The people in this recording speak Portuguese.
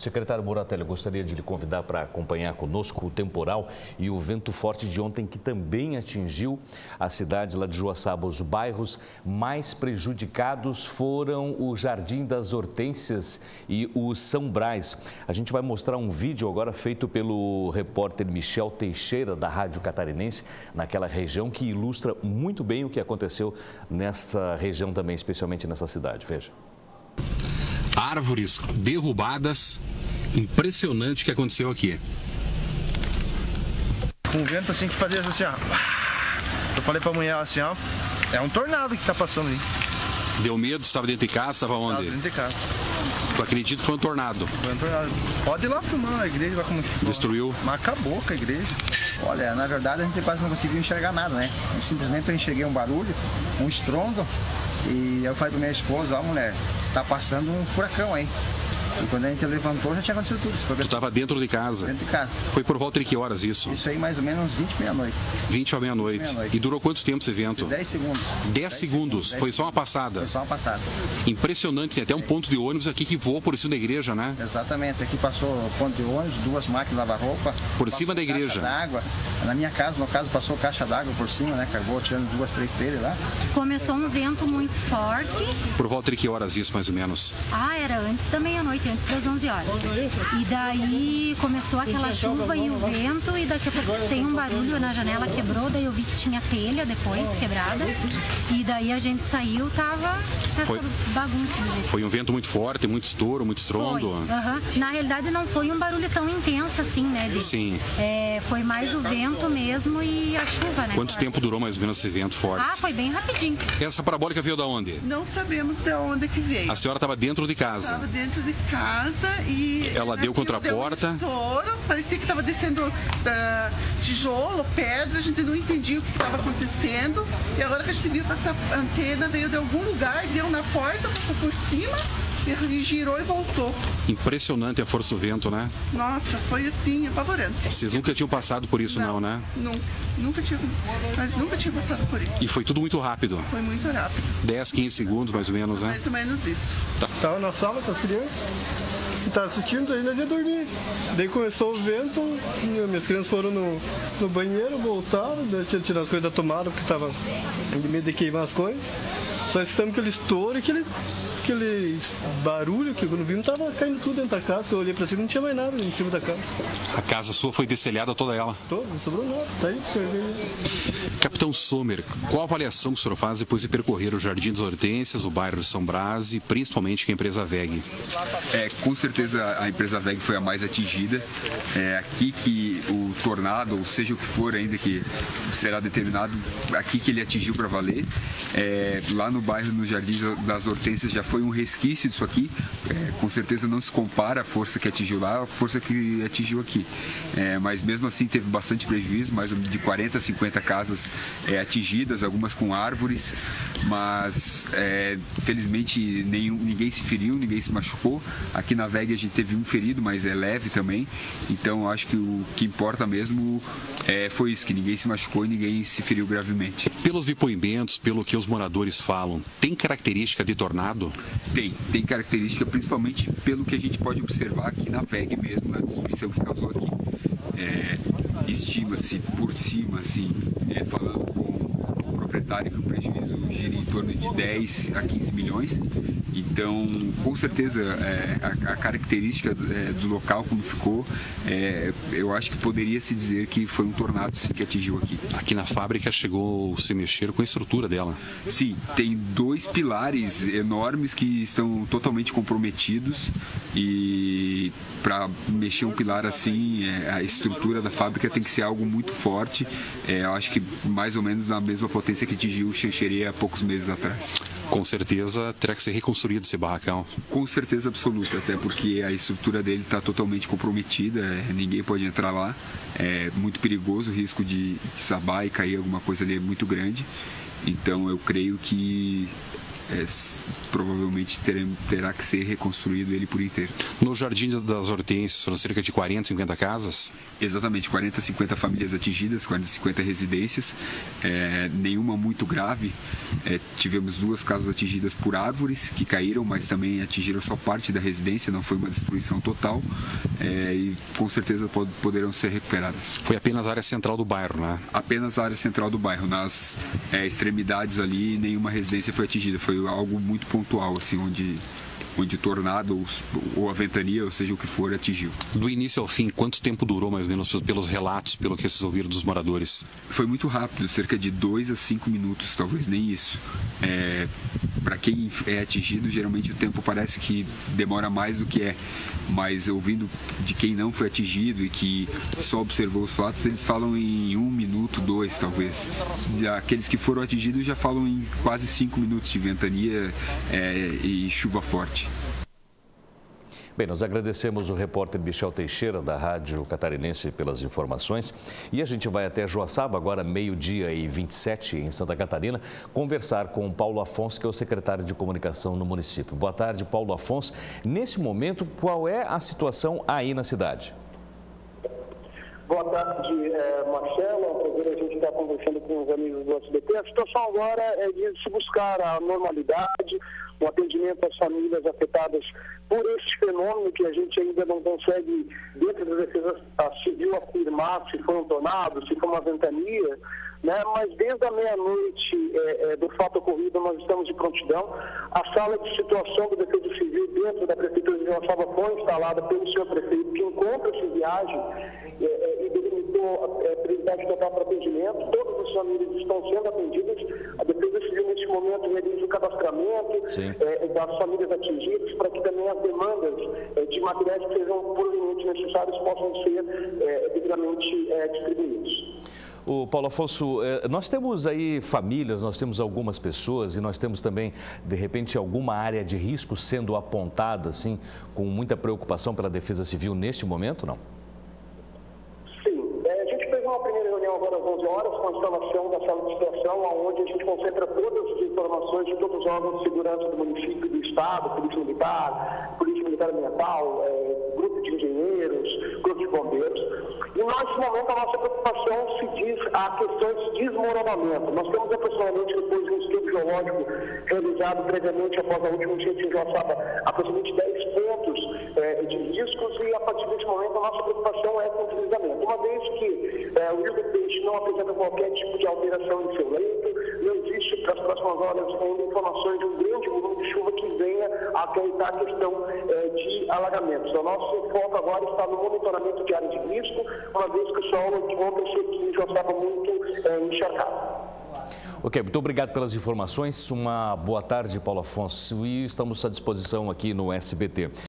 Secretário Moratelli, eu gostaria de lhe convidar para acompanhar conosco o temporal e o vento forte de ontem, que também atingiu a cidade lá de Joaçaba. Os bairros mais prejudicados foram o Jardim das Hortênsias e o São Brás. A gente vai mostrar um vídeo agora feito pelo repórter Michel Teixeira, da Rádio Catarinense, naquela região, que ilustra muito bem o que aconteceu nessa região também, especialmente nessa cidade. Veja. Árvores derrubadas, impressionante o que aconteceu aqui. Com um vento assim que fazia assim, ó. Eu falei pra mulher assim, ó, é um tornado que tá passando aí. Deu medo? Estava dentro de casa? Estava onde? Estava dentro de casa. Tu acredita que foi um tornado? Foi um tornado. Pode ir lá filmando a igreja, vai como que ficou. Destruiu? Mas acabou com a igreja. Olha, na verdade a gente quase não conseguiu enxergar nada, né? Simplesmente eu enxerguei um barulho, um estrondo, e eu falei pra minha esposa, ó mulher, tá passando um furacão aí. E quando a gente levantou, já tinha acontecido tudo isso. Tu estava dentro de casa? Dentro de casa. Foi por volta de que horas isso? Isso aí mais ou menos uns 20 meia-noite. 20 à meia-noite. E durou quantos tempos esse evento? 10 segundos. 10 segundos. Foi só uma passada? Foi só uma passada. Impressionante, tem até um ponto de ônibus aqui que voou por cima da igreja, né? Exatamente, aqui passou ponto de ônibus, 2 máquinas de lavar roupa. Por cima da igreja? Caixa d'água. Na minha casa, no caso, passou caixa d'água por cima, né? Acabou tirando 2, 3 telhas lá. Começou um vento muito forte. Por volta de que horas isso, mais ou menos? Era antes da meia-noite, antes das 11 horas. E daí começou aquela chuva e o vento, e daqui a pouco tem um barulho na janela, quebrou, daí eu vi que tinha telha depois quebrada. E daí a gente saiu, tava essa bagunça. Foi um vento muito forte, muito estouro, muito estrondo? Na realidade não foi um barulho tão intenso assim, né? Sim. Foi mais o vento mesmo e a chuva, né? Quanto tempo durou mais ou menos esse vento forte? Foi bem rapidinho. Essa parabólica veio da onde? Não sabemos de onde que veio. A senhora estava dentro de casa? Estava dentro de casa e... Ela deu contra a porta? Um estouro, parecia que estava descendo tijolo, pedra, a gente não entendia o que estava acontecendo. E agora que a gente viu que essa antena veio de algum lugar, deu na porta, passou por cima e girou e voltou. Impressionante a força do vento, né? Nossa, foi assim, apavorante. Vocês nunca tinham passado por isso, não, né? Nunca tinha passado por isso. E foi tudo muito rápido? Foi muito rápido. 10, 15 segundos, mais ou menos, né? Mais ou menos isso. Tava na sala com as crianças, tava assistindo, aí nós ia dormir. Daí começou o vento, minhas crianças foram no banheiro, voltaram, daí tinha tirado as coisas da tomada, porque tava de medo de queimar as coisas. Só escutamos aquele estouro, aquele barulho, que quando vimos tava caindo tudo dentro da casa, que eu olhei pra cima e não tinha mais nada em cima da casa. A casa sua foi destelhada toda ela? Toda, não sobrou nada, tá aí, Capitão Sommer, qual a avaliação que o senhor faz depois de percorrer o Jardim das Hortênsias, o bairro de São Brás e principalmente com a empresa WEG? Com certeza a empresa WEG foi a mais atingida. Aqui que o tornado, ou seja o que for ainda que será determinado, aqui que ele atingiu para valer. Lá no bairro, no Jardim das Hortênsias, já foi um resquício disso aqui. Com certeza não se compara a força que atingiu lá à força que atingiu aqui. Mas mesmo assim teve bastante prejuízo, mais de 40 a 50 casas atingidas, algumas com árvores, mas felizmente ninguém se feriu, ninguém se machucou. Aqui na WEG a gente teve um ferido, mas é leve também, então acho que o que importa mesmo foi isso, que ninguém se machucou e ninguém se feriu gravemente. Pelos depoimentos, pelo que os moradores falam, tem característica de tornado? Tem característica, principalmente pelo que a gente pode observar aqui na WEG mesmo, na destruição que causou aqui. Estima-se por cima, assim, falando com o proprietário, que o prejuízo gira em torno de 10 a 15 milhões. Então, com certeza, a característica do local, como ficou, eu acho que poderia se dizer que foi um tornado sim, que atingiu aqui. Aqui na fábrica chegou a se mexer com a estrutura dela? Sim, tem 2 pilares enormes que estão totalmente comprometidos, e para mexer um pilar assim, a estrutura da fábrica tem que ser algo muito forte. Eu acho que mais ou menos na mesma potência que atingiu o Xanxerê há poucos meses atrás. Com certeza terá que ser reconstruído esse barracão. Com certeza absoluta, até porque a estrutura dele está totalmente comprometida, ninguém pode entrar lá. É muito perigoso, o risco de desabar e cair alguma coisa ali é muito grande. Então eu creio que provavelmente terá que ser reconstruído ele por inteiro. No Jardim das Hortênsias foram cerca de 40, 50 casas? Exatamente, 40, 50 famílias atingidas, 40, 50 residências, nenhuma muito grave. Tivemos 2 casas atingidas por árvores que caíram, mas também atingiram só parte da residência, não foi uma destruição total, e com certeza poderão ser recuperadas. Foi apenas a área central do bairro, né? Apenas a área central do bairro. Nas extremidades ali, nenhuma residência foi atingida. Foi algo muito pontual, assim, onde tornado ou a ventania, ou seja, o que for, atingiu. Do início ao fim, quanto tempo durou, mais ou menos, pelos relatos, pelo que vocês ouviram dos moradores? Foi muito rápido, cerca de 2 a 5 minutos, talvez nem isso. Para quem é atingido, geralmente o tempo parece que demora mais do que é. Mas ouvindo de quem não foi atingido e que só observou os fatos, eles falam em 1 minuto, 2 talvez. Aqueles que foram atingidos já falam em quase 5 minutos de ventania e chuva forte. Bem, nós agradecemos o repórter Michel Teixeira, da Rádio Catarinense, pelas informações. E a gente vai até Joaçaba, agora 12h27, em Santa Catarina, conversar com o Paulo Afonso, que é o secretário de comunicação no município. Boa tarde, Paulo Afonso. Nesse momento, qual é a situação aí na cidade? Boa tarde, Marcelo. É um prazer a gente estar conversando com os amigos do SBT. A situação agora é de se buscar a normalidade, o atendimento às famílias afetadas por esse fenômeno que a gente ainda não consegue, dentro da Defesa Civil, afirmar se foi um tornado, se foi uma ventania, né? Mas desde a meia-noite do fato ocorrido, nós estamos de prontidão. A sala de situação do Defesa Civil dentro da Prefeitura de Joaçaba foi instalada pelo senhor prefeito, que encontra-se em viagem e delimitou prioridade total para atendimento. Todas as famílias estão sendo atendidas. A Defesa Civil, neste momento, realiza o cadastramento das famílias atingidas, para que também as demandas de materiais que sejam provenientes necessários possam ser devidamente distribuídos. O Paulo Afonso, nós temos aí famílias, nós temos algumas pessoas e nós temos também, de repente, alguma área de risco sendo apontada, assim, com muita preocupação pela Defesa Civil neste momento, não? Sim. A gente fez uma primeira reunião agora às 11 horas com a instalação da sala de situação, onde a gente concentra todas as informações de todos os órgãos de segurança do município e do Estado, Polícia Militar Ambiental, grupo de engenheiros, grupo de bombeiros. E nós, nesse momento, a nossa preocupação se diz a questões de desmoronamento. Nós temos aproximadamente, depois de um estudo geológico realizado previamente após a última enchente em Joaçaba, aproximadamente 10 pontos de riscos, e a partir desse momento a nossa preocupação é com o deslizamento. Uma vez que o Rio do Peixe não apresenta qualquer tipo de alteração em seu leito, não existe para as próximas horas ainda informações de um grande volume de chuva que venha a acarretar a questão de alagamentos. O nosso foco agora está no monitoramento de áreas de risco, uma vez que o solo encontra-se aqui em Joaçaba muito encharcado. Ok, muito obrigado pelas informações. Uma boa tarde, Paulo Afonso. E estamos à disposição aqui no SBT.